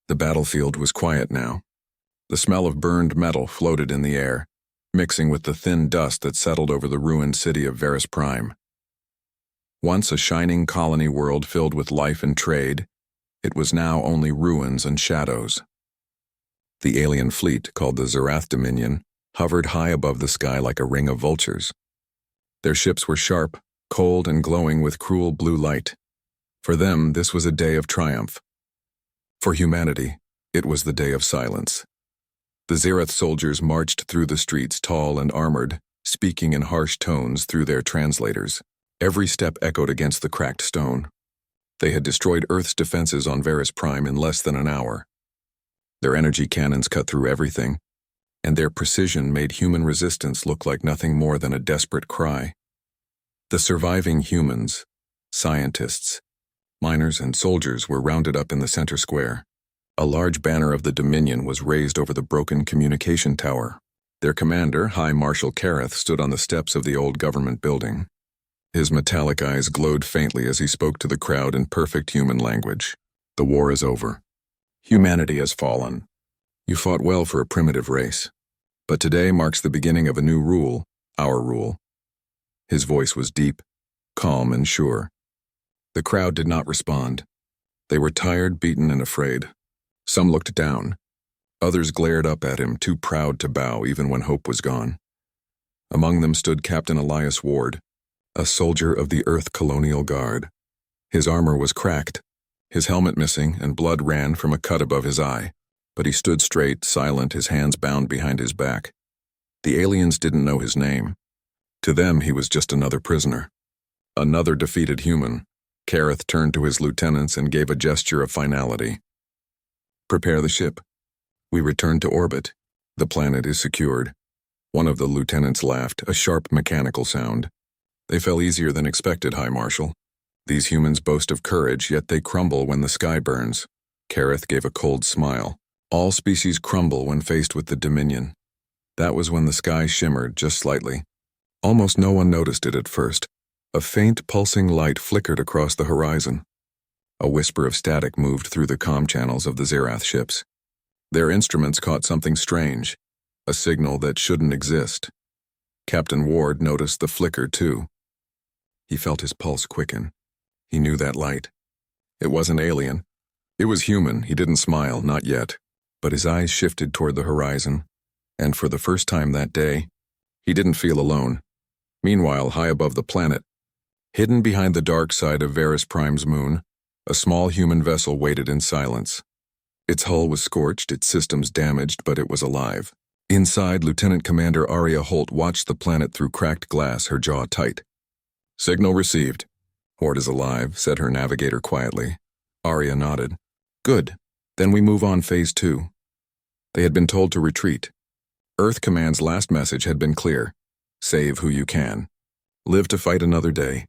The battlefield was quiet now. The smell of burned metal floated in the air, mixing with the thin dust that settled over the ruined city of ViewerShip. Once a shining colony world filled with life and trade, it was now only ruins and shadows. The alien fleet, called the Zerath Dominion, hovered high above the sky like a ring of vultures. Their ships were sharp, cold, and glowing with cruel blue light. For them, this was a day of triumph. For humanity, it was the day of silence. The Zerath soldiers marched through the streets tall and armored, speaking in harsh tones through their translators. Every step echoed against the cracked stone. They had destroyed Earth's defenses on ViewerShip in less than an hour. Their energy cannons cut through everything, and their precision made human resistance look like nothing more than a desperate cry. The surviving humans, scientists, miners, and soldiers were rounded up in the center square. A large banner of the Dominion was raised over the broken communication tower. Their commander, High Marshal Kareth, stood on the steps of the old government building. His metallic eyes glowed faintly as he spoke to the crowd in perfect human language. The war is over. Humanity has fallen. You fought well for a primitive race. But today marks the beginning of a new rule, our rule. His voice was deep, calm, and sure. The crowd did not respond. They were tired, beaten, and afraid. Some looked down. Others glared up at him, too proud to bow even when hope was gone. Among them stood Captain Elias Ward, a soldier of the Earth Colonial Guard. His armor was cracked, his helmet missing, and blood ran from a cut above his eye. But he stood straight, silent, his hands bound behind his back. The aliens didn't know his name. To them, he was just another prisoner. Another defeated human. Kareth turned to his lieutenants and gave a gesture of finality. Prepare the ship. We return to orbit. The planet is secured. One of the lieutenants laughed, a sharp mechanical sound. They fell easier than expected, High Marshal. These humans boast of courage, yet they crumble when the sky burns. Kareth gave a cold smile. All species crumble when faced with the Dominion. That was when the sky shimmered just slightly. Almost no one noticed it at first. A faint, pulsing light flickered across the horizon. A whisper of static moved through the comm channels of the Zerath ships. Their instruments caught something strange, a signal that shouldn't exist. Captain Ward noticed the flicker too. He felt his pulse quicken. He knew that light. It wasn't alien. It was human. He didn't smile, not yet. But his eyes shifted toward the horizon, and for the first time that day, he didn't feel alone. Meanwhile, high above the planet, hidden behind the dark side of ViewerShip's moon, a small human vessel waited in silence. Its hull was scorched, its systems damaged, but it was alive. Inside, Lieutenant Commander Aria Holt watched the planet through cracked glass, her jaw tight. Signal received. Ward is alive, said her navigator quietly. Aria nodded. Good. Then we move on Phase 2. They had been told to retreat. Earth Command's last message had been clear. Save who you can. Live to fight another day.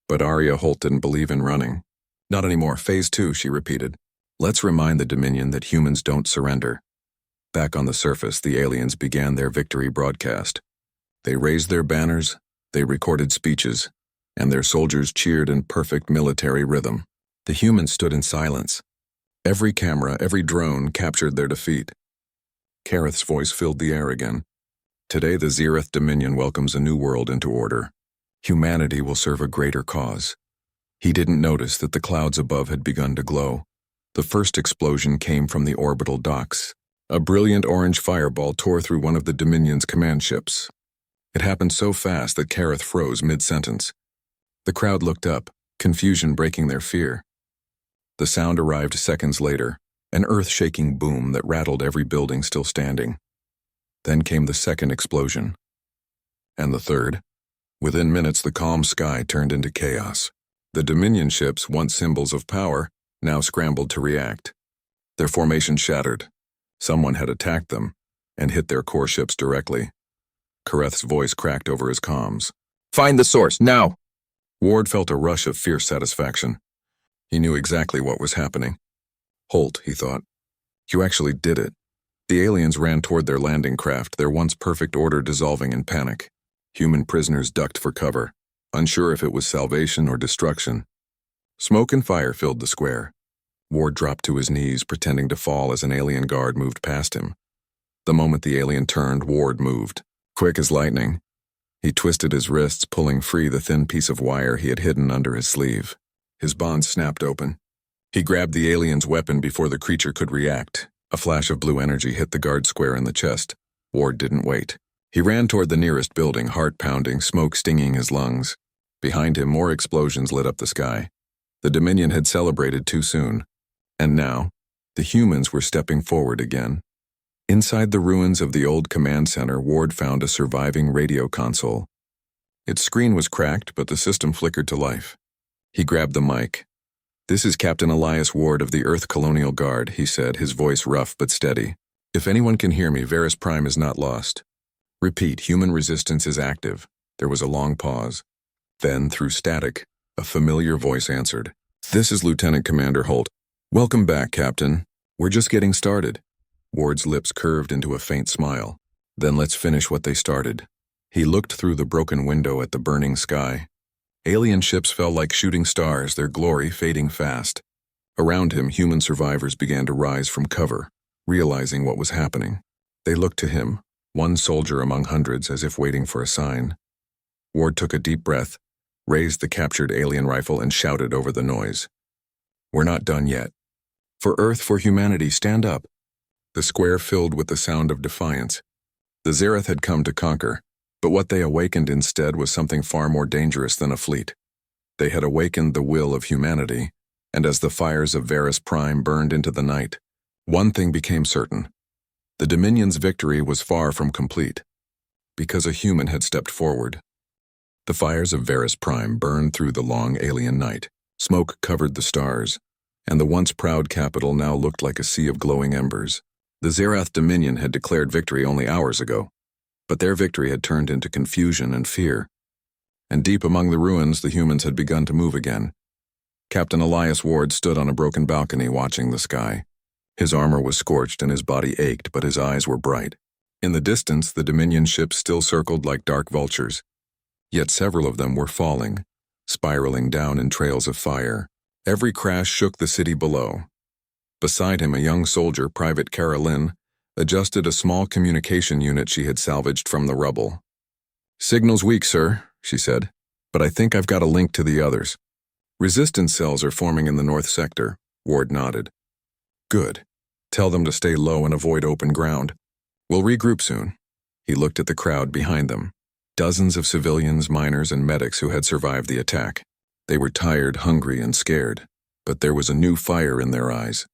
But Aria Holt didn't believe in running. Not anymore. Phase 2, she repeated. Let's remind the Dominion that humans don't surrender. Back on the surface, the aliens began their victory broadcast. They raised their banners, they recorded speeches, and their soldiers cheered in perfect military rhythm. The humans stood in silence. Every camera, every drone captured their defeat. Kareth's voice filled the air again. Today the Zerath Dominion welcomes a new world into order. Humanity will serve a greater cause. He didn't notice that the clouds above had begun to glow. The first explosion came from the orbital docks. A brilliant orange fireball tore through one of the Dominion's command ships. It happened so fast that Kareth froze mid-sentence. The crowd looked up, confusion breaking their fear. The sound arrived seconds later, an earth-shaking boom that rattled every building still standing. Then came the second explosion. And the third. Within minutes, the calm sky turned into chaos. The Dominion ships, once symbols of power, now scrambled to react. Their formation shattered. Someone had attacked them and hit their core ships directly. Kareth's voice cracked over his comms. Find the source, now! Ward felt a rush of fierce satisfaction. He knew exactly what was happening. Holt, he thought. You actually did it. The aliens ran toward their landing craft, their once perfect order dissolving in panic. Human prisoners ducked for cover, unsure if it was salvation or destruction. Smoke and fire filled the square. Ward dropped to his knees, pretending to fall as an alien guard moved past him. The moment the alien turned, Ward moved. Quick as lightning. He twisted his wrists, pulling free the thin piece of wire he had hidden under his sleeve. His bonds snapped open. He grabbed the alien's weapon before the creature could react. A flash of blue energy hit the guard square in the chest. Ward didn't wait. He ran toward the nearest building, heart pounding, smoke stinging his lungs. Behind him, more explosions lit up the sky. The Dominion had celebrated too soon. And now, the humans were stepping forward again. Inside the ruins of the old command center, Ward found a surviving radio console. Its screen was cracked, but the system flickered to life. He grabbed the mic. "This is Captain Elias Ward of the Earth Colonial Guard," he said, his voice rough but steady. "If anyone can hear me, VerisPrime is not lost. Repeat, human resistance is active." There was a long pause. Then, through static, a familiar voice answered. "This is Lieutenant Commander Holt. Welcome back, Captain. We're just getting started." Ward's lips curved into a faint smile. "Then let's finish what they started." He looked through the broken window at the burning sky. Alien ships fell like shooting stars, their glory fading fast. Around him, human survivors began to rise from cover, realizing what was happening. They looked to him, one soldier among hundreds, as if waiting for a sign. Ward took a deep breath, raised the captured alien rifle, and shouted over the noise. "We're not done yet. For Earth, for humanity, stand up." The square filled with the sound of defiance. The Zereth had come to conquer, but what they awakened instead was something far more dangerous than a fleet. They had awakened the will of humanity, and as the fires of VerisPrime burned into the night, one thing became certain. The Dominion's victory was far from complete, because a human had stepped forward. The fires of VerisPrime burned through the long alien night. Smoke covered the stars, and the once proud capital now looked like a sea of glowing embers. The Zerath Dominion had declared victory only hours ago, but their victory had turned into confusion and fear. And deep among the ruins, the humans had begun to move again. Captain Elias Ward stood on a broken balcony watching the sky. His armor was scorched and his body ached, but his eyes were bright. In the distance, the Dominion ships still circled like dark vultures. Yet several of them were falling, spiraling down in trails of fire. Every crash shook the city below. Beside him, a young soldier, Private Carolyn, adjusted a small communication unit she had salvaged from the rubble. "Signal's weak, sir," she said, "but I think I've got a link to the others." "Resistance cells are forming in the north sector," Ward nodded. "Good. Tell them to stay low and avoid open ground. We'll regroup soon." He looked at the crowd behind them. Dozens of civilians, miners, and medics who had survived the attack. They were tired, hungry, and scared, but there was a new fire in their eyes.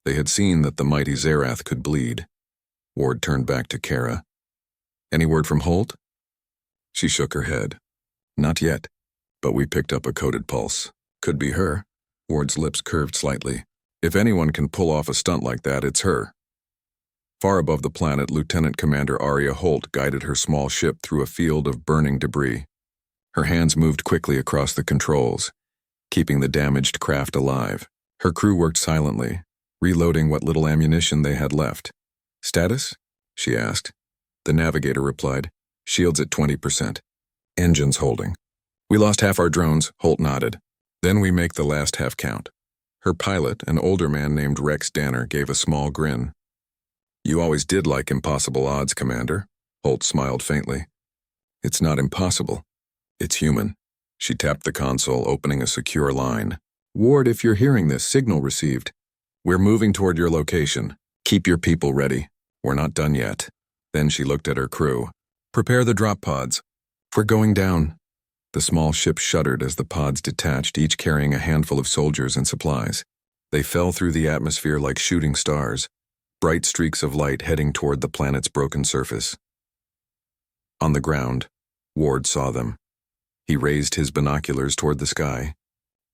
They had seen that the mighty Zerath could bleed. Ward turned back to Kara. "Any word from Holt?" She shook her head. "Not yet, but we picked up a coded pulse. Could be her." Ward's lips curved slightly. "If anyone can pull off a stunt like that, it's her." Far above the planet, Lieutenant Commander Aria Holt guided her small ship through a field of burning debris. Her hands moved quickly across the controls, keeping the damaged craft alive. Her crew worked silently, reloading what little ammunition they had left. "Status?" she asked. The navigator replied, "Shields at 20%. Engines holding. We lost half our drones," Holt nodded. "Then we make the last half count." Her pilot, an older man named Rex Danner, gave a small grin. "You always did like impossible odds, Commander." Holt smiled faintly. "It's not impossible. It's human." She tapped the console, opening a secure line. "Ward, if you're hearing this, signal received. We're moving toward your location. Keep your people ready. We're not done yet." Then she looked at her crew. "Prepare the drop pods. We're going down." The small ship shuddered as the pods detached, each carrying a handful of soldiers and supplies. They fell through the atmosphere like shooting stars, bright streaks of light heading toward the planet's broken surface. On the ground, Ward saw them. He raised his binoculars toward the sky.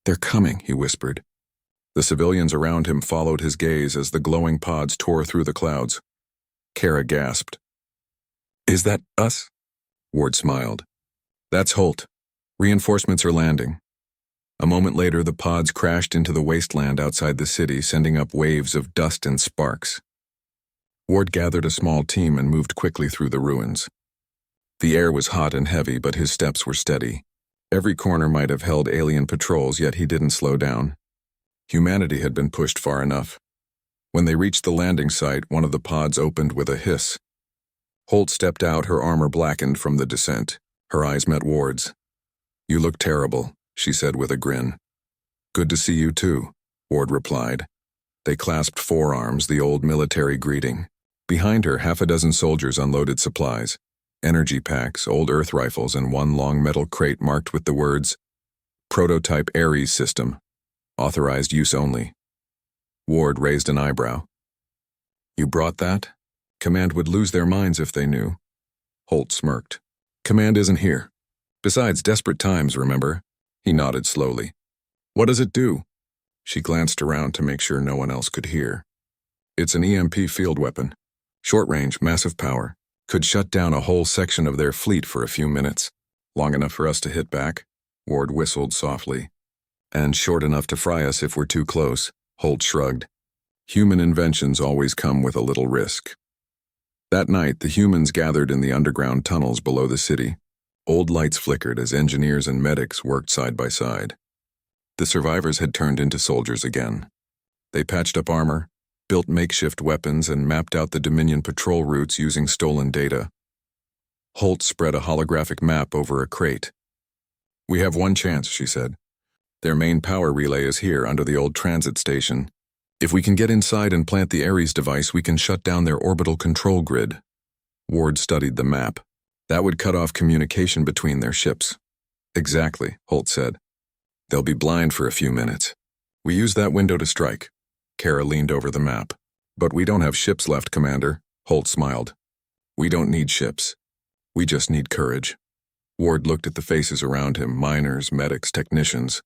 "They're coming," he whispered. The civilians around him followed his gaze as the glowing pods tore through the clouds. Kara gasped. "Is that us?" Ward smiled. "That's Holt. Reinforcements are landing." A moment later, the pods crashed into the wasteland outside the city, sending up waves of dust and sparks. Ward gathered a small team and moved quickly through the ruins. The air was hot and heavy, but his steps were steady. Every corner might have held alien patrols, yet he didn't slow down. Humanity had been pushed far enough. When they reached the landing site, one of the pods opened with a hiss. Holt stepped out, her armor blackened from the descent. Her eyes met Ward's. "You look terrible," she said with a grin. "Good to see you too," Ward replied. They clasped forearms, the old military greeting. Behind her, half a dozen soldiers unloaded supplies. Energy packs, old Earth rifles, and one long metal crate marked with the words, "Prototype Ares System. Authorized use only." Ward raised an eyebrow. "You brought that? Command would lose their minds if they knew." Holt smirked. "Command isn't here. Besides, desperate times, remember?" He nodded slowly. "What does it do?" She glanced around to make sure no one else could hear. "It's an EMP field weapon. Short range, massive power. Could shut down a whole section of their fleet for a few minutes. Long enough for us to hit back," Ward whistled softly. "And short enough to fry us if we're too close," Holt shrugged. "Human inventions always come with a little risk." That night, the humans gathered in the underground tunnels below the city. Old lights flickered as engineers and medics worked side by side. The survivors had turned into soldiers again. They patched up armor, built makeshift weapons, and mapped out the Dominion patrol routes using stolen data. Holt spread a holographic map over a crate. "We have one chance," she said. "Their main power relay is here under the old transit station. If we can get inside and plant the Ares device, we can shut down their orbital control grid." Ward studied the map. "That would cut off communication between their ships." "Exactly," Holt said. "They'll be blind for a few minutes. We use that window to strike." Kara leaned over the map. "But we don't have ships left, Commander," Holt smiled. "We don't need ships. We just need courage." Ward looked at the faces around him, miners, medics, technicians.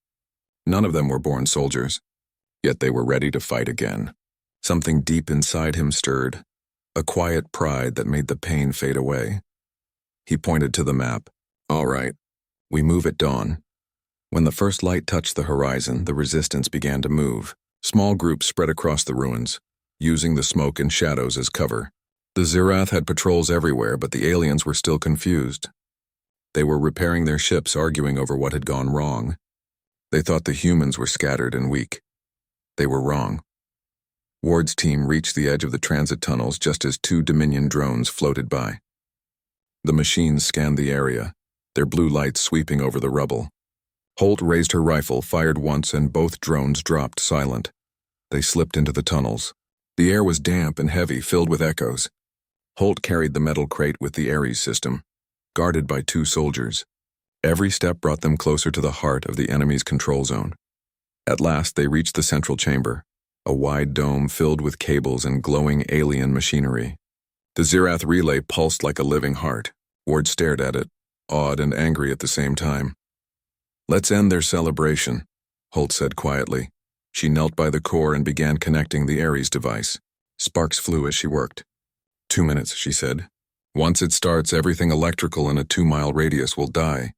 None of them were born soldiers. Yet they were ready to fight again. Something deep inside him stirred, a quiet pride that made the pain fade away. He pointed to the map. "All right, we move at dawn." When the first light touched the horizon, the resistance began to move. Small groups spread across the ruins, using the smoke and shadows as cover. The Zirath had patrols everywhere, but the aliens were still confused. They were repairing their ships, arguing over what had gone wrong. They thought the humans were scattered and weak. They were wrong. Ward's team reached the edge of the transit tunnels just as 2 Dominion drones floated by. The machines scanned the area, their blue lights sweeping over the rubble. Holt raised her rifle, fired once, and both drones dropped silent. They slipped into the tunnels. The air was damp and heavy, filled with echoes. Holt carried the metal crate with the Ares system, guarded by 2 soldiers. Every step brought them closer to the heart of the enemy's control zone. At last, they reached the central chamber, a wide dome filled with cables and glowing alien machinery. The Zirath relay pulsed like a living heart. Ward stared at it, awed and angry at the same time. "Let's end their celebration," Holt said quietly. She knelt by the core and began connecting the Ares device. Sparks flew as she worked. 2 minutes, she said. "Once it starts, everything electrical in a 2-mile radius will die,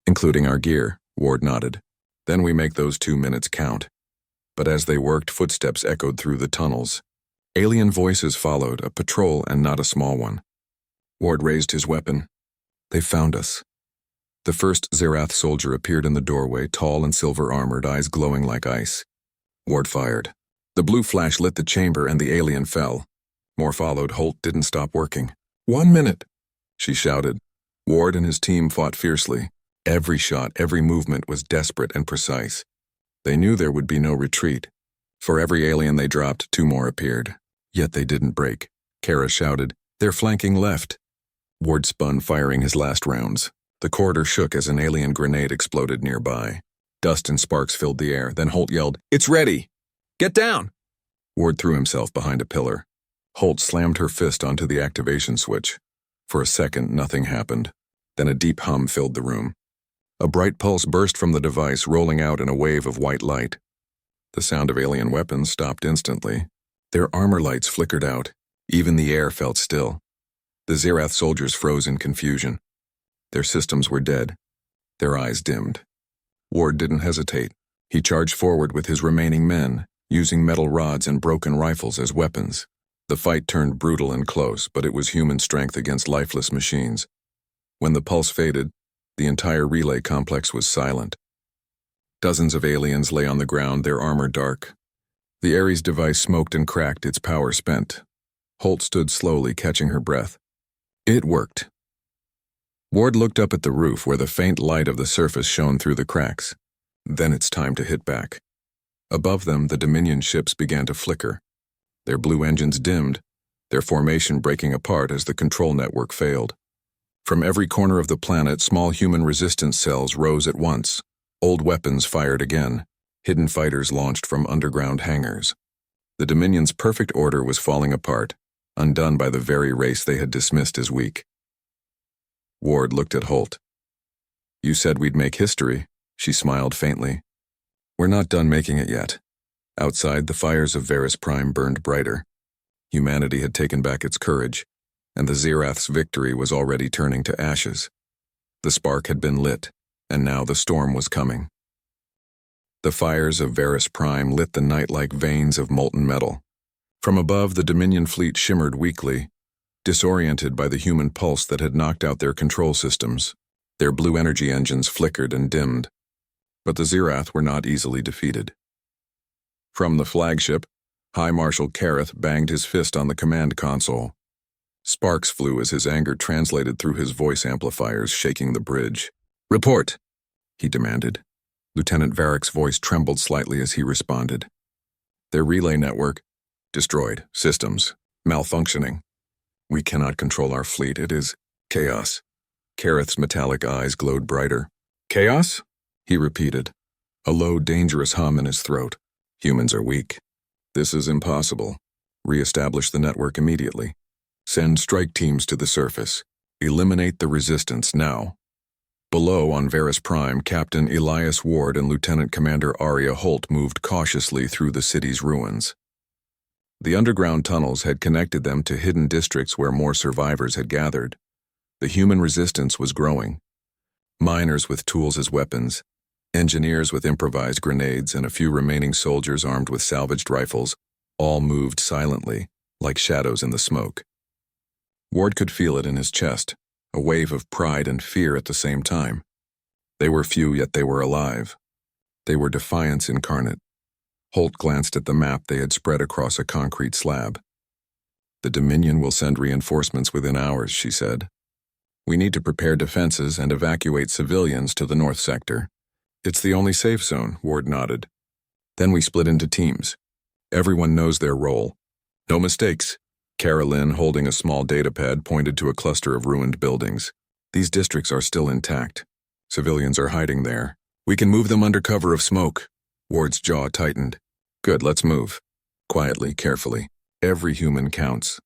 including our gear," Ward nodded. "Then we make those 2 minutes count." But as they worked, footsteps echoed through the tunnels. Alien voices followed, a patrol and not a small one. Ward raised his weapon. "They found us." The first Zirath soldier appeared in the doorway, tall and silver-armored, eyes glowing like ice. Ward fired. The blue flash lit the chamber and the alien fell. More followed. Holt didn't stop working. "1 minute!" she shouted. Ward and his team fought fiercely. Every shot, every movement was desperate and precise. They knew there would be no retreat. For every alien they dropped, 2 more appeared. Yet they didn't break. Kara shouted, "They're flanking left." Ward spun, firing his last rounds. The corridor shook as an alien grenade exploded nearby. Dust and sparks filled the air. Then Holt yelled, "It's ready! Get down!" Ward threw himself behind a pillar. Holt slammed her fist onto the activation switch. For a second, nothing happened. Then a deep hum filled the room. A bright pulse burst from the device, rolling out in a wave of white light. The sound of alien weapons stopped instantly. Their armor lights flickered out. Even the air felt still. The Zirath soldiers froze in confusion. Their systems were dead. Their eyes dimmed. Ward didn't hesitate. He charged forward with his remaining men, using metal rods and broken rifles as weapons. The fight turned brutal and close, but it was human strength against lifeless machines. When the pulse faded, the entire relay complex was silent. Dozens of aliens lay on the ground, their armor dark. The Ares device smoked and cracked, its power spent. Holt stood slowly, catching her breath. It worked. Ward looked up at the roof where the faint light of the surface shone through the cracks. Then it's time to hit back. Above them, the Dominion ships began to flicker. Their blue engines dimmed, their formation breaking apart as the control network failed. From every corner of the planet, small human resistance cells rose at once. Old weapons fired again. Hidden fighters launched from underground hangars. The Dominion's perfect order was falling apart, undone by the very race they had dismissed as weak. Ward looked at Holt. You said we'd make history, she smiled faintly. We're not done making it yet. Outside, the fires of VerisPrime burned brighter. Humanity had taken back its courage, and the Zirath's victory was already turning to ashes. The spark had been lit, and now the storm was coming. The fires of VerisPrime lit the night like veins of molten metal. From above, the Dominion fleet shimmered weakly, disoriented by the human pulse that had knocked out their control systems. Their blue energy engines flickered and dimmed. But the Zirath were not easily defeated. From the flagship, High Marshal Kareth banged his fist on the command console. Sparks flew as his anger translated through his voice amplifiers, shaking the bridge. Report, he demanded. Lieutenant Varick's voice trembled slightly as he responded. Their relay network, destroyed. Systems, malfunctioning. We cannot control our fleet. It is chaos. Kareth's metallic eyes glowed brighter. Chaos? He repeated, a low, dangerous hum in his throat. Humans are weak. This is impossible. Re-establish the network immediately. Send strike teams to the surface. Eliminate the resistance now. Below on VerisPrime, Captain Elias Ward and Lieutenant Commander Aria Holt moved cautiously through the city's ruins. The underground tunnels had connected them to hidden districts where more survivors had gathered. The human resistance was growing. Miners with tools as weapons, engineers with improvised grenades, and a few remaining soldiers armed with salvaged rifles, all moved silently, like shadows in the smoke. Ward could feel it in his chest, a wave of pride and fear at the same time. They were few, yet they were alive. They were defiance incarnate. Holt glanced at the map they had spread across a concrete slab. The Dominion will send reinforcements within hours, she said. We need to prepare defenses and evacuate civilians to the north sector. It's the only safe zone, Ward nodded. Then we split into teams. Everyone knows their role. No mistakes. Carolyn, holding a small datapad, pointed to a cluster of ruined buildings. These districts are still intact. Civilians are hiding there. We can move them under cover of smoke. Ward's jaw tightened. Good, let's move. Quietly, carefully. Every human counts.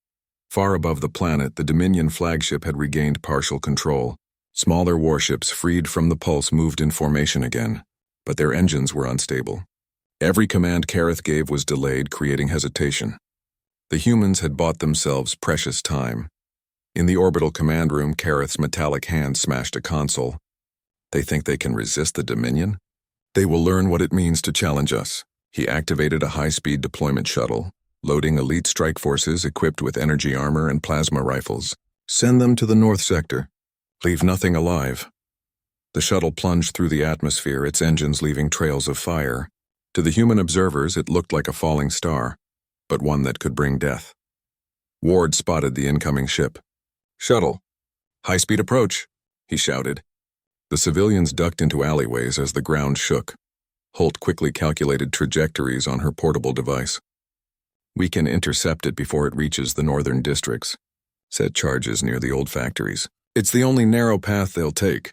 Far above the planet, the Dominion flagship had regained partial control. Smaller warships freed from the pulse moved in formation again, but their engines were unstable. Every command Kareth gave was delayed, creating hesitation. The humans had bought themselves precious time. In the orbital command room, Kareth's metallic hand smashed a console. They think they can resist the Dominion? They will learn what it means to challenge us. He activated a high-speed deployment shuttle, loading elite strike forces equipped with energy armor and plasma rifles. Send them to the north sector. Leave nothing alive. The shuttle plunged through the atmosphere, its engines leaving trails of fire. To the human observers, it looked like a falling star, but one that could bring death. Ward spotted the incoming ship. Shuttle. High-speed approach, he shouted. The civilians ducked into alleyways as the ground shook. Holt quickly calculated trajectories on her portable device. We can intercept it before it reaches the northern districts, set charges near the old factories. It's the only narrow path they'll take.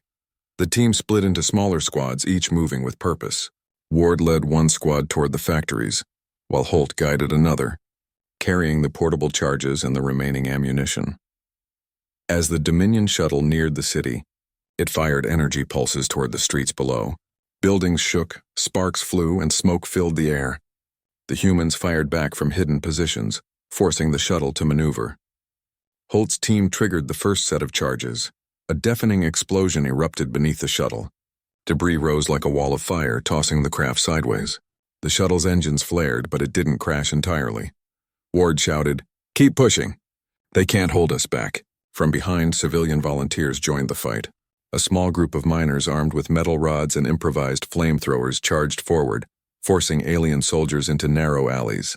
The team split into smaller squads, each moving with purpose. Ward led one squad toward the factories, while Holt guided another, carrying the portable charges and the remaining ammunition. As the Dominion shuttle neared the city, it fired energy pulses toward the streets below. Buildings shook, sparks flew, and smoke filled the air. The humans fired back from hidden positions, forcing the shuttle to maneuver. Holt's team triggered the first set of charges. A deafening explosion erupted beneath the shuttle. Debris rose like a wall of fire, tossing the craft sideways. The shuttle's engines flared, but it didn't crash entirely. Ward shouted, "Keep pushing. They can't hold us back." From behind, civilian volunteers joined the fight. A small group of miners armed with metal rods and improvised flamethrowers charged forward, forcing alien soldiers into narrow alleys.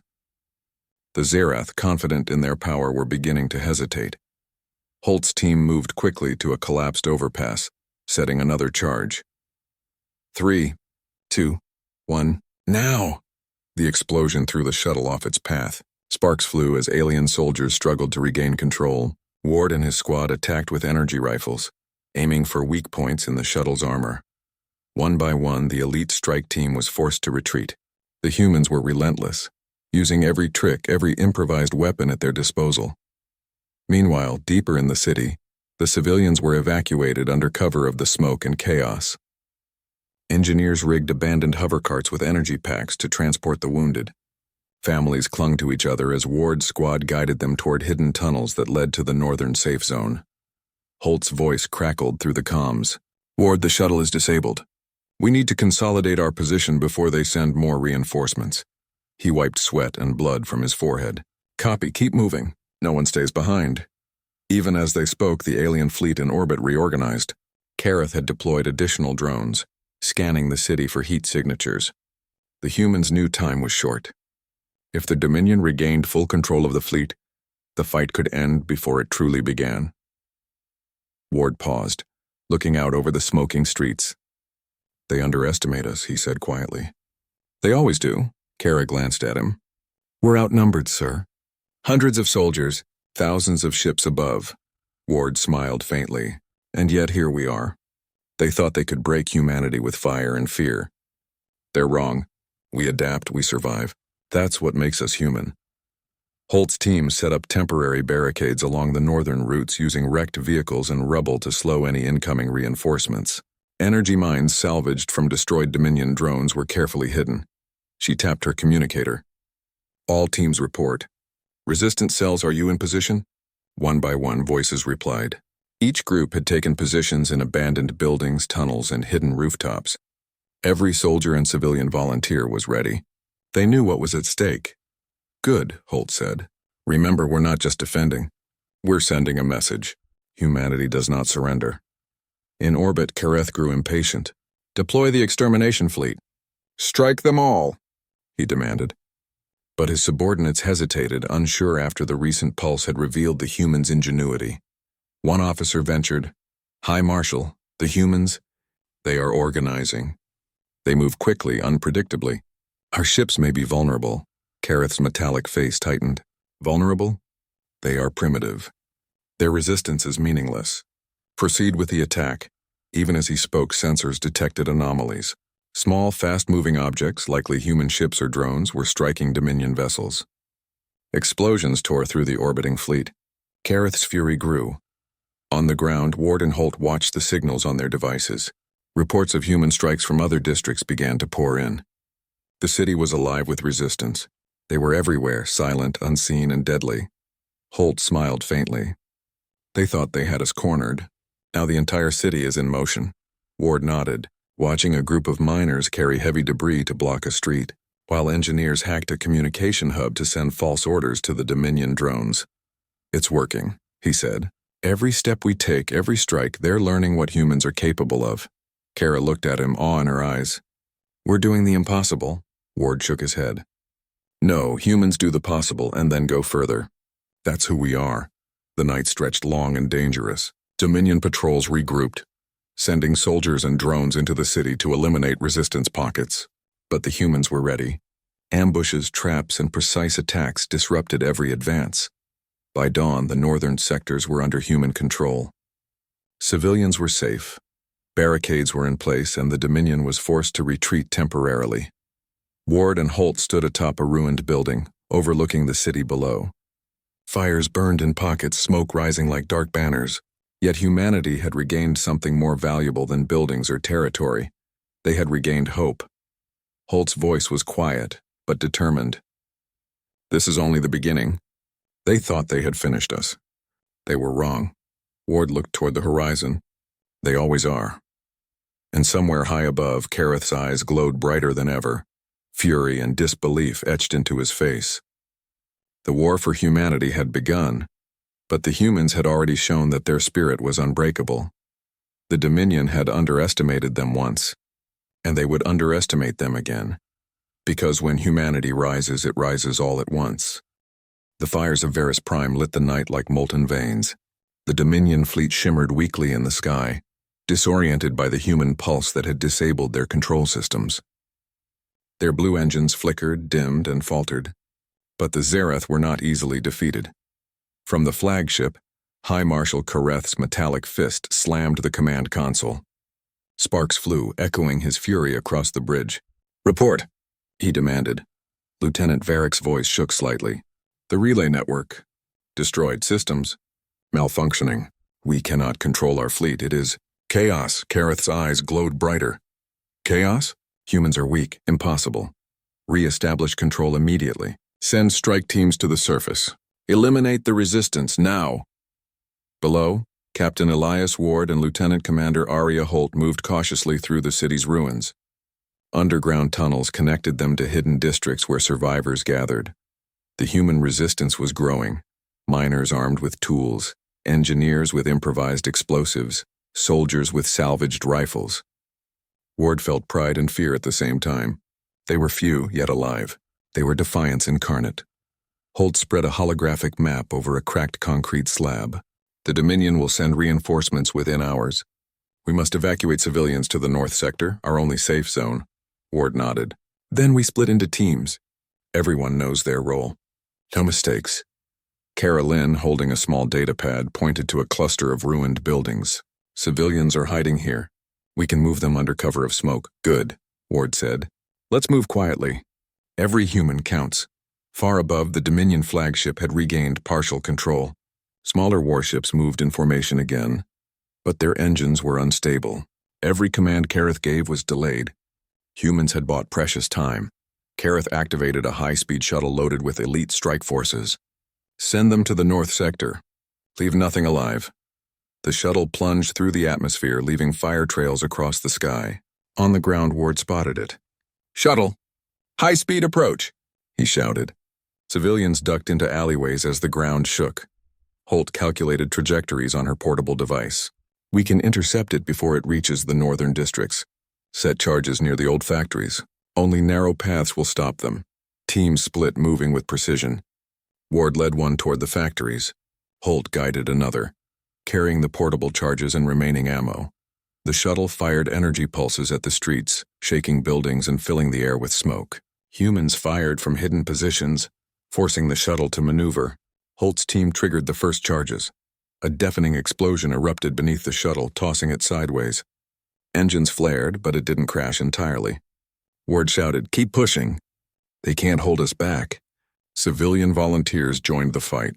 The Zerath, confident in their power, were beginning to hesitate. Holt's team moved quickly to a collapsed overpass, setting another charge. 3, 2, 1, now! The explosion threw the shuttle off its path. Sparks flew as alien soldiers struggled to regain control. Ward and his squad attacked with energy rifles, aiming for weak points in the shuttle's armor. One by one, the elite strike team was forced to retreat. The humans were relentless, using every trick, every improvised weapon at their disposal. Meanwhile, deeper in the city, the civilians were evacuated under cover of the smoke and chaos. Engineers rigged abandoned hovercarts with energy packs to transport the wounded. Families clung to each other as Ward's squad guided them toward hidden tunnels that led to the northern safe zone. Holt's voice crackled through the comms. "Ward, the shuttle is disabled. We need to consolidate our position before they send more reinforcements." He wiped sweat and blood from his forehead. "Copy, keep moving. No one stays behind." Even as they spoke, the alien fleet in orbit reorganized. Kareth had deployed additional drones, scanning the city for heat signatures. The humans knew time was short. If the Dominion regained full control of the fleet, the fight could end before it truly began. Ward paused, looking out over the smoking streets. "They underestimate us," he said quietly. "They always do." Kara glanced at him. "We're outnumbered, sir. Hundreds of soldiers, thousands of ships above." Ward smiled faintly. "And yet here we are. They thought they could break humanity with fire and fear. They're wrong. We adapt, we survive. That's what makes us human." Holt's team set up temporary barricades along the northern routes using wrecked vehicles and rubble to slow any incoming reinforcements. Energy mines salvaged from destroyed Dominion drones were carefully hidden. She tapped her communicator. "All teams report. Resistance cells, are you in position?" One by one, voices replied. Each group had taken positions in abandoned buildings, tunnels, and hidden rooftops. Every soldier and civilian volunteer was ready. They knew what was at stake. "Good," Holt said. "Remember, we're not just defending. We're sending a message. Humanity does not surrender." In orbit, Kareth grew impatient. "Deploy the extermination fleet." "Strike them all," he demanded. But his subordinates hesitated, unsure after the recent pulse had revealed the humans' ingenuity. One officer ventured, "High Marshal, the humans, they are organizing. They move quickly, unpredictably. Our ships may be vulnerable." Kareth's metallic face tightened. "Vulnerable? They are primitive. Their resistance is meaningless. Proceed with the attack." Even as he spoke, sensors detected anomalies. Small, fast-moving objects, likely human ships or drones, were striking Dominion vessels. Explosions tore through the orbiting fleet. Kareth's fury grew. On the ground, Ward and Holt watched the signals on their devices. Reports of human strikes from other districts began to pour in. The city was alive with resistance. They were everywhere, silent, unseen, and deadly. Holt smiled faintly. "They thought they had us cornered. Now the entire city is in motion." Ward nodded, watching a group of miners carry heavy debris to block a street, while engineers hacked a communication hub to send false orders to the Dominion drones. "It's working," he said. "Every step we take, every strike, they're learning what humans are capable of." Kara looked at him, awe in her eyes. "We're doing the impossible." Ward shook his head. "No, humans do the possible and then go further. That's who we are." The night stretched long and dangerous. Dominion patrols regrouped, sending soldiers and drones into the city to eliminate resistance pockets. But the humans were ready. Ambushes, traps, and precise attacks disrupted every advance. By dawn, the northern sectors were under human control. Civilians were safe. Barricades were in place, and the Dominion was forced to retreat temporarily. Ward and Holt stood atop a ruined building, overlooking the city below. Fires burned in pockets, smoke rising like dark banners. Yet humanity had regained something more valuable than buildings or territory. They had regained hope. Holt's voice was quiet, but determined. "This is only the beginning. They thought they had finished us. They were wrong." Ward looked toward the horizon. "They always are." And somewhere high above, Kareth's eyes glowed brighter than ever. Fury and disbelief etched into his face. The war for humanity had begun, but the humans had already shown that their spirit was unbreakable. The Dominion had underestimated them once, and they would underestimate them again, because when humanity rises, it rises all at once. The fires of Prime lit the night like molten veins. The Dominion fleet shimmered weakly in the sky, disoriented by the human pulse that had disabled their control systems. Their blue engines flickered, dimmed, and faltered, but the Zereth were not easily defeated. From the flagship, High Marshal Kareth's metallic fist slammed the command console. Sparks flew, echoing his fury across the bridge. "Report," he demanded. Lieutenant Varick's voice shook slightly. "The relay network. Destroyed systems. Malfunctioning. We cannot control our fleet. It is chaos." Kareth's eyes glowed brighter. "Chaos? Humans are weak. Impossible. Re-establish control immediately. Send strike teams to the surface. Eliminate the resistance now." Below, Captain Elias Ward and Lieutenant Commander Aria Holt moved cautiously through the city's ruins. Underground tunnels connected them to hidden districts where survivors gathered. The human resistance was growing. Miners armed with tools, engineers with improvised explosives, soldiers with salvaged rifles. Ward felt pride and fear at the same time. They were few, yet alive. They were defiance incarnate. Holt spread a holographic map over a cracked concrete slab. "The Dominion will send reinforcements within hours. We must evacuate civilians to the north sector, our only safe zone." Ward nodded. "Then we split into teams. Everyone knows their role. No mistakes." Kara Lynn, holding a small data pad, pointed to a cluster of ruined buildings. "Civilians are hiding here. We can move them under cover of smoke." "Good," Ward said. "Let's move quietly. Every human counts." Far above, the Dominion flagship had regained partial control. Smaller warships moved in formation again, but their engines were unstable. Every command Kareth gave was delayed. Humans had bought precious time. Kareth activated a high-speed shuttle loaded with elite strike forces. "Send them to the north sector. Leave nothing alive." The shuttle plunged through the atmosphere, leaving fire trails across the sky. On the ground, Ward spotted it. "Shuttle! High-speed approach!" he shouted. Civilians ducked into alleyways as the ground shook. Holt calculated trajectories on her portable device. "We can intercept it before it reaches the northern districts. Set charges near the old factories. Only narrow paths will stop them." Teams split, moving with precision. Ward led one toward the factories. Holt guided another, carrying the portable charges and remaining ammo. The shuttle fired energy pulses at the streets, shaking buildings and filling the air with smoke. Humans fired from hidden positions, forcing the shuttle to maneuver. Holt's team triggered the first charges. A deafening explosion erupted beneath the shuttle, tossing it sideways. Engines flared, but it didn't crash entirely. Ward shouted, "Keep pushing. They can't hold us back." Civilian volunteers joined the fight.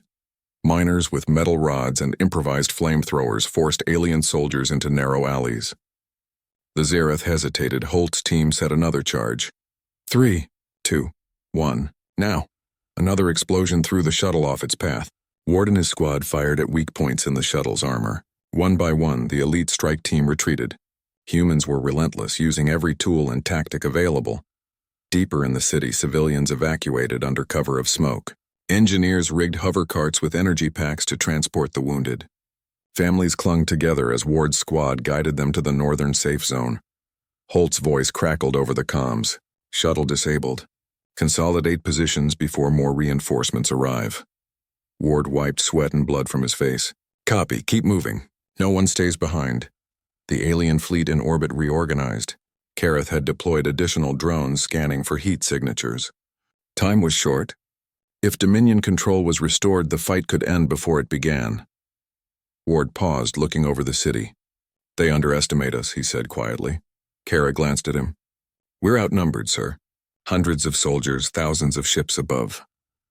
Miners with metal rods and improvised flamethrowers forced alien soldiers into narrow alleys. The Zereth hesitated. Holt's team set another charge. 3, 2, 1, now. Another explosion threw the shuttle off its path. Ward and his squad fired at weak points in the shuttle's armor. One by one, the elite strike team retreated. Humans were relentless, using every tool and tactic available. Deeper in the city, civilians evacuated under cover of smoke. Engineers rigged hover carts with energy packs to transport the wounded. Families clung together as Ward's squad guided them to the northern safe zone. Holt's voice crackled over the comms. "Shuttle disabled. Consolidate positions before more reinforcements arrive." Ward wiped sweat and blood from his face. "Copy, keep moving. No one stays behind." The alien fleet in orbit reorganized. Kareth had deployed additional drones scanning for heat signatures. Time was short. If Dominion control was restored, the fight could end before it began. Ward paused, looking over the city. "They underestimate us," he said quietly. Kara glanced at him. "We're outnumbered, sir. Hundreds of soldiers, thousands of ships above."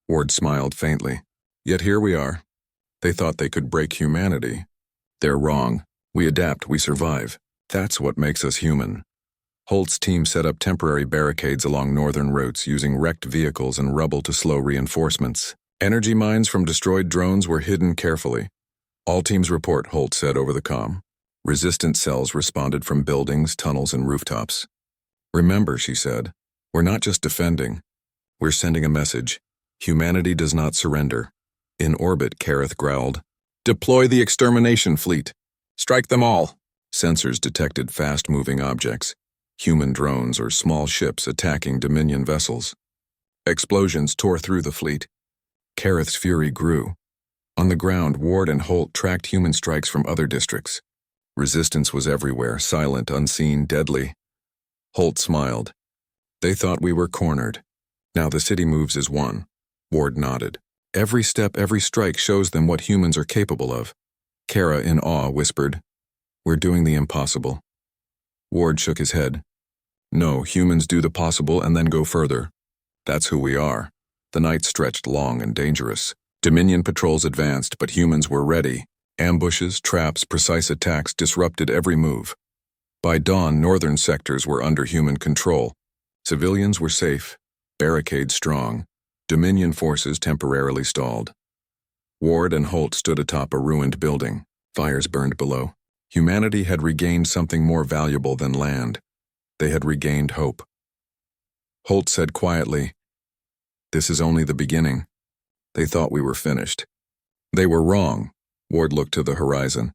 Ward smiled faintly. "Yet here we are. They thought they could break humanity. They're wrong. We adapt, we survive. That's what makes us human." Holt's team set up temporary barricades along northern routes, using wrecked vehicles and rubble to slow reinforcements. Energy mines from destroyed drones were hidden carefully. "All teams report," Holt said over the comm. Resistance cells responded from buildings, tunnels, and rooftops. "Remember," she said, "we're not just defending. We're sending a message. Humanity does not surrender." In orbit, Kareth growled, "Deploy the extermination fleet. Strike them all." Sensors detected fast-moving objects, human drones or small ships attacking Dominion vessels. Explosions tore through the fleet. Kareth's fury grew. On the ground, Ward and Holt tracked human strikes from other districts. Resistance was everywhere, silent, unseen, deadly. Holt smiled. They thought we were cornered. Now the city moves as one. Ward nodded. Every step, every strike shows them what humans are capable of. Kara, in awe, whispered, "We're doing the impossible." Ward shook his head. "No, humans do the possible and then go further. That's who we are." The night stretched long and dangerous. Dominion patrols advanced, but humans were ready. Ambushes, traps, precise attacks disrupted every move. By dawn, northern sectors were under human control. Civilians were safe, barricades strong. Dominion forces temporarily stalled. Ward and Holt stood atop a ruined building. Fires burned below. Humanity had regained something more valuable than land. They had regained hope. Holt said quietly, "This is only the beginning. They thought we were finished." They were wrong. Ward looked to the horizon.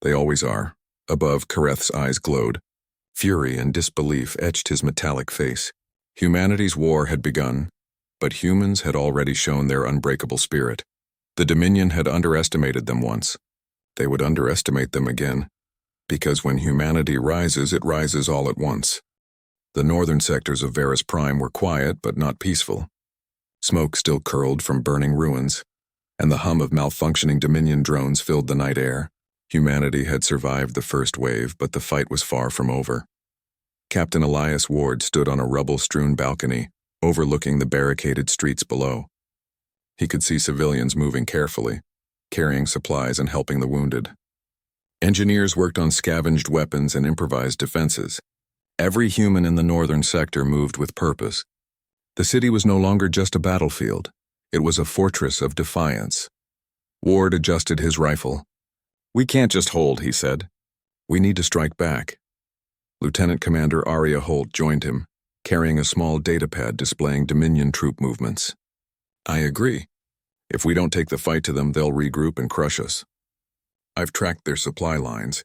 They always are. Above, Kareth's eyes glowed. Fury and disbelief etched his metallic face. Humanity's war had begun, but humans had already shown their unbreakable spirit. The Dominion had underestimated them once. They would underestimate them again, because when humanity rises, it rises all at once. The northern sectors of VerusPrime were quiet but not peaceful. Smoke still curled from burning ruins, and the hum of malfunctioning Dominion drones filled the night air. Humanity had survived the first wave, but the fight was far from over. Captain Elias Ward stood on a rubble-strewn balcony, overlooking the barricaded streets below. He could see civilians moving carefully, carrying supplies and helping the wounded. Engineers worked on scavenged weapons and improvised defenses. Every human in the northern sector moved with purpose. The city was no longer just a battlefield. It was a fortress of defiance. Ward adjusted his rifle. "We can't just hold," he said. "We need to strike back." Lieutenant Commander Arya Holt joined him, carrying a small datapad displaying Dominion troop movements. "I agree. If we don't take the fight to them, they'll regroup and crush us. I've tracked their supply lines.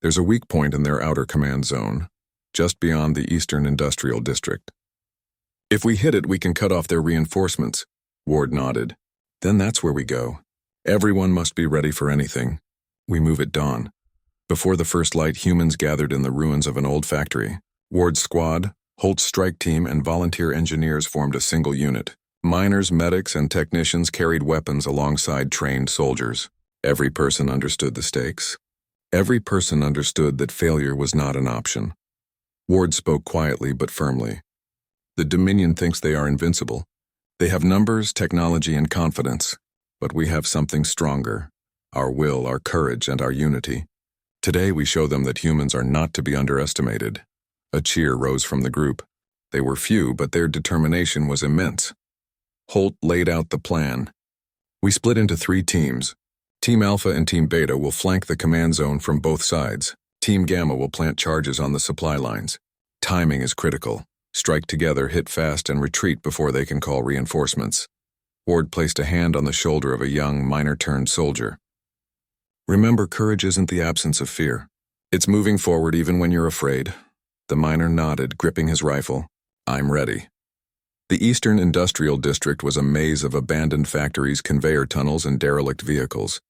There's a weak point in their outer command zone, just beyond the Eastern Industrial District. If we hit it, we can cut off their reinforcements." Ward nodded. "Then that's where we go. Everyone must be ready for anything. We move at dawn." Before the first light, humans gathered in the ruins of an old factory. Ward's squad, Holt's strike team, and volunteer engineers formed a single unit. Miners, medics, and technicians carried weapons alongside trained soldiers. Every person understood the stakes. Every person understood that failure was not an option. Ward spoke quietly but firmly. "The Dominion thinks they are invincible. They have numbers, technology, and confidence. But we have something stronger: our will, our courage, and our unity. Today we show them that humans are not to be underestimated." A cheer rose from the group. They were few, but their determination was immense. Holt laid out the plan. "We split into 3 teams. Team Alpha and Team Beta will flank the command zone from both sides. Team Gamma will plant charges on the supply lines. Timing is critical. Strike together, hit fast, and retreat before they can call reinforcements." Ward placed a hand on the shoulder of a young, miner-turned soldier. "Remember, courage isn't the absence of fear. It's moving forward even when you're afraid." The miner nodded, gripping his rifle. "I'm ready." The Eastern Industrial District was a maze of abandoned factories, conveyor tunnels, and derelict vehicles.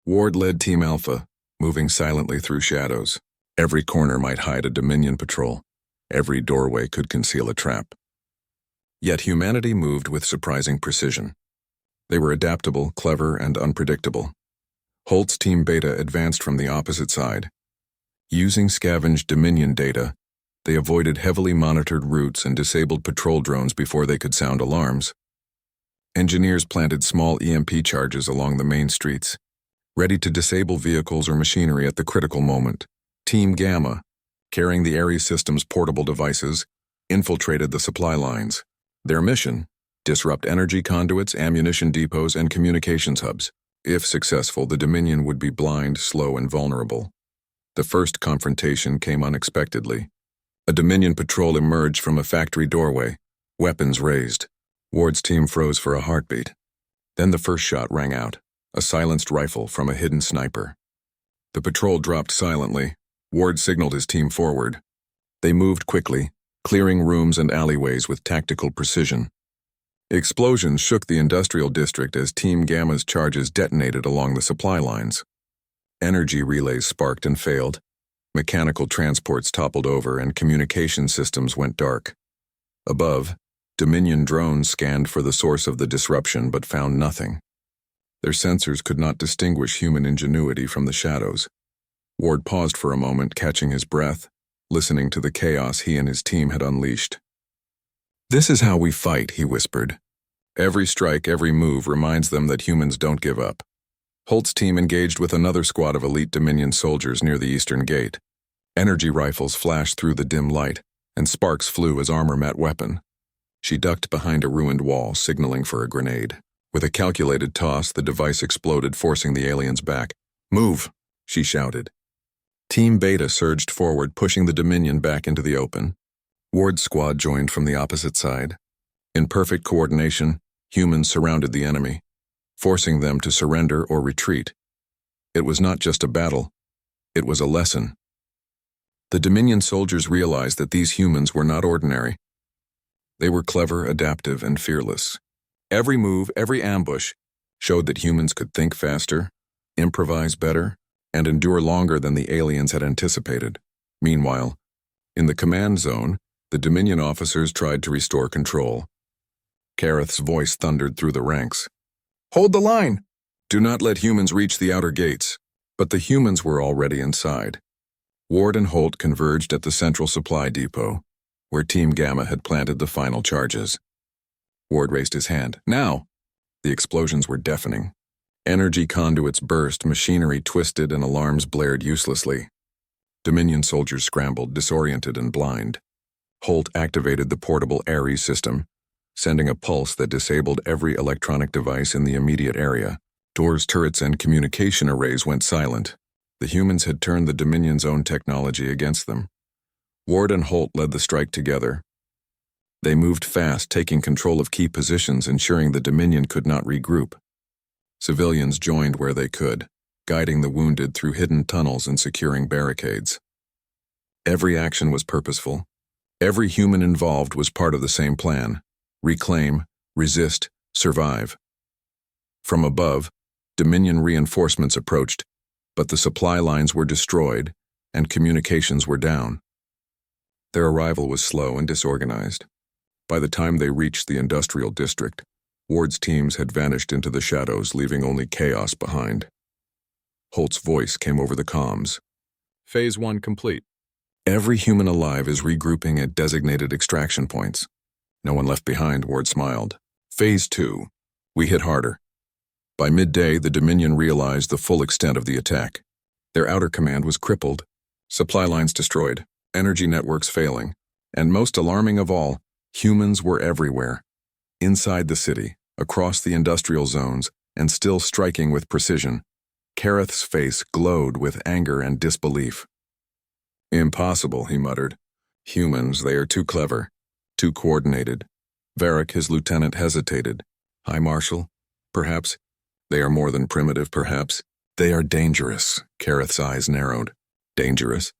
Ward led Team Alpha, moving silently through shadows. Every corner might hide a Dominion patrol. Every doorway could conceal a trap. Yet humanity moved with surprising precision. They were adaptable, clever, and unpredictable. Holt's Team Beta advanced from the opposite side. Using scavenged Dominion data, they avoided heavily monitored routes and disabled patrol drones before they could sound alarms. Engineers planted small EMP charges along the main streets, ready to disable vehicles or machinery at the critical moment. Team Gamma, carrying the Ares system's portable devices, infiltrated the supply lines. Their mission: disrupt energy conduits, ammunition depots, and communications hubs. If successful, the Dominion would be blind, slow, and vulnerable. The first confrontation came unexpectedly. A Dominion patrol emerged from a factory doorway, weapons raised. Ward's team froze for a heartbeat. Then the first shot rang out, a silenced rifle from a hidden sniper. The patrol dropped silently, Ward signaled his team forward. They moved quickly, clearing rooms and alleyways with tactical precision. Explosions shook the industrial district as Team Gamma's charges detonated along the supply lines. Energy relays sparked and failed. Mechanical transports toppled over and communication systems went dark. Above, Dominion drones scanned for the source of the disruption but found nothing. Their sensors could not distinguish human ingenuity from the shadows. Ward paused for a moment, catching his breath, listening to the chaos he and his team had unleashed. "This is how we fight," he whispered. "Every strike, every move reminds them that humans don't give up." Holt's team engaged with another squad of elite Dominion soldiers near the eastern gate. Energy rifles flashed through the dim light, and sparks flew as armor met weapon. She ducked behind a ruined wall, signaling for a grenade. With a calculated toss, the device exploded, forcing the aliens back. "Move!" she shouted. Team Beta surged forward, pushing the Dominion back into the open. Ward's squad joined from the opposite side. In perfect coordination, humans surrounded the enemy, forcing them to surrender or retreat. It was not just a battle, it was a lesson. The Dominion soldiers realized that these humans were not ordinary. They were clever, adaptive, and fearless. Every move, every ambush, showed that humans could think faster, improvise better, and endure longer than the aliens had anticipated. Meanwhile, in the command zone, the Dominion officers tried to restore control. Kareth's voice thundered through the ranks. "Hold the line! Do not let humans reach the outer gates." But the humans were already inside. Ward and Holt converged at the central supply depot, where Team Gamma had planted the final charges. Ward raised his hand. "Now!" The explosions were deafening. Energy conduits burst, machinery twisted, and alarms blared uselessly. Dominion soldiers scrambled, disoriented and blind. Holt activated the portable Ares system, sending a pulse that disabled every electronic device in the immediate area. Doors, turrets, and communication arrays went silent. The humans had turned the Dominion's own technology against them. Ward and Holt led the strike together. They moved fast, taking control of key positions, ensuring the Dominion could not regroup. Civilians joined where they could, guiding the wounded through hidden tunnels and securing barricades. Every action was purposeful. Every human involved was part of the same plan: reclaim, resist, survive. From above, Dominion reinforcements approached, but the supply lines were destroyed and communications were down. Their arrival was slow and disorganized. By the time they reached the industrial district, Ward's teams had vanished into the shadows, leaving only chaos behind. Holt's voice came over the comms. "Phase 1 complete. Every human alive is regrouping at designated extraction points. No one left behind," Ward smiled. "Phase 2. We hit harder." By midday, the Dominion realized the full extent of the attack. Their outer command was crippled, supply lines destroyed, energy networks failing, and most alarming of all, humans were everywhere. Inside the city, across the industrial zones, and still striking with precision, Kareth's face glowed with anger and disbelief. "Impossible," he muttered. "Humans, they are too clever, too coordinated." Varric, his lieutenant, hesitated. "High Marshal, perhaps. They are more than primitive, perhaps. They are dangerous." Kareth's eyes narrowed. "Dangerous?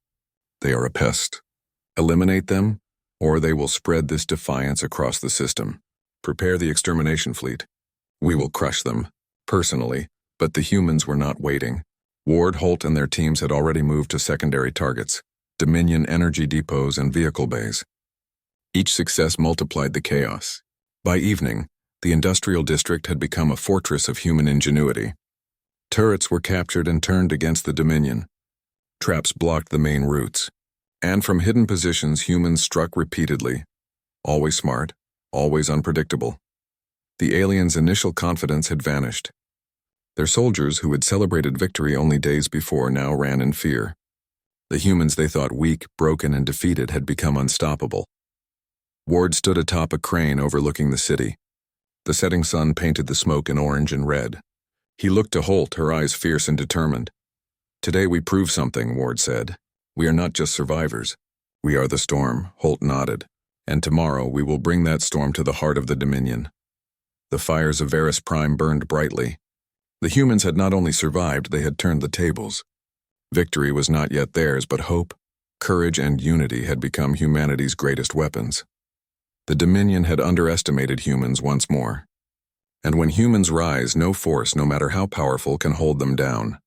They are a pest. Eliminate them, or they will spread this defiance across the system. Prepare the extermination fleet. We will crush them, personally." But the humans were not waiting. Ward, Holt, and their teams had already moved to secondary targets, Dominion energy depots and vehicle bays. Each success multiplied the chaos. By evening, the industrial district had become a fortress of human ingenuity. Turrets were captured and turned against the Dominion. Traps blocked the main routes. And from hidden positions, humans struck repeatedly. Always smart, always unpredictable. The aliens' initial confidence had vanished. Their soldiers, who had celebrated victory only days before, now ran in fear. The humans they thought weak, broken, and defeated had become unstoppable. Ward stood atop a crane overlooking the city. The setting sun painted the smoke in orange and red. He looked to Holt, her eyes fierce and determined. "Today we prove something," Ward said. "We are not just survivors. We are the storm," Holt nodded. "And tomorrow we will bring that storm to the heart of the Dominion." The fires of SCIFI-HFY burned brightly. The humans had not only survived, they had turned the tables. Victory was not yet theirs, but hope, courage, and unity had become humanity's greatest weapons. The Dominion had underestimated humans once more. And when humans rise, no force, no matter how powerful, can hold them down.